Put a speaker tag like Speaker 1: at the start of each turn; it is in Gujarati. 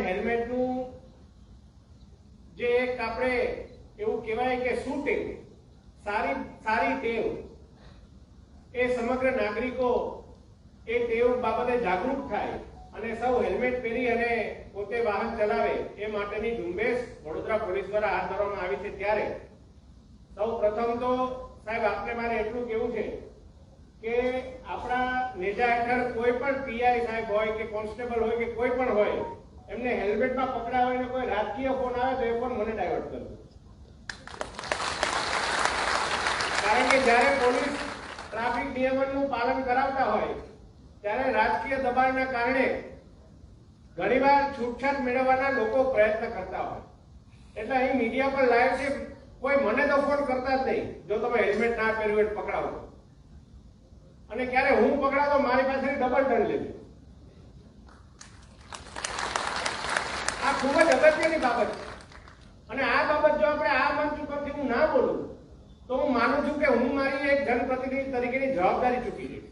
Speaker 1: હેલ્મેટનું જે એક આપણે એવું કહેવાય કે સુટેવ, સારી ટેવ, એ સમગ્ર નાગરિકો એ ટેવ બાબતે જાગૃત થાય અને સૌ હેલ્મેટ પહેરી અને પોતે વાહન ચલાવે એ માટેની ઝુંબેશ વડોદરા પોલીસ દ્વારા હાથ ધરવામાં આવી છે। ત્યારે સૌ પ્રથમ તો સાહેબ આપને મારે એટલું કહેવું છે કે આપણા નેજા હેઠળ કોઈ પણ પીઆઈ સાહેબ હોય કે કોન્સ્ટેબલ હોય કે કોઈ પણ હોય, એમને હેલ્મેટમાં પકડાવે અને કોઈ રાજકીય ફોન આવે તો એ ફોન મને ડાયવર્ટ કરજો। કારણ કે જ્યારે પોલીસ ટ્રાફિક નિયમનનું પાલન કરાવતા હોય ત્યારે રાજકીય દબાણના કારણે ઘણીવાર છૂટછાટ મેળવવાના લોકો પ્રયત્ન કરતા હોય, એટલે અહીં મીડિયા પર લાઈવ છે, કોઈ મને તો ફોન કરતા જ નહીં જો તમે હેલ્મેટ ના પહેર્યું એટલે પકડાવો, અને ક્યારે હું પકડાતો મારી પાસેથી ડબલ દંડ લેજો। આ ખૂબ જ અગત્યની બાબત છે અને આ બાબત જો આપણે આ મંચ ઉપરથી હું ના બોલું તો હું માનું છું કે હું મારી એક જનપ્રતિનિધિ તરીકેની જવાબદારી ચૂકી જઈશ।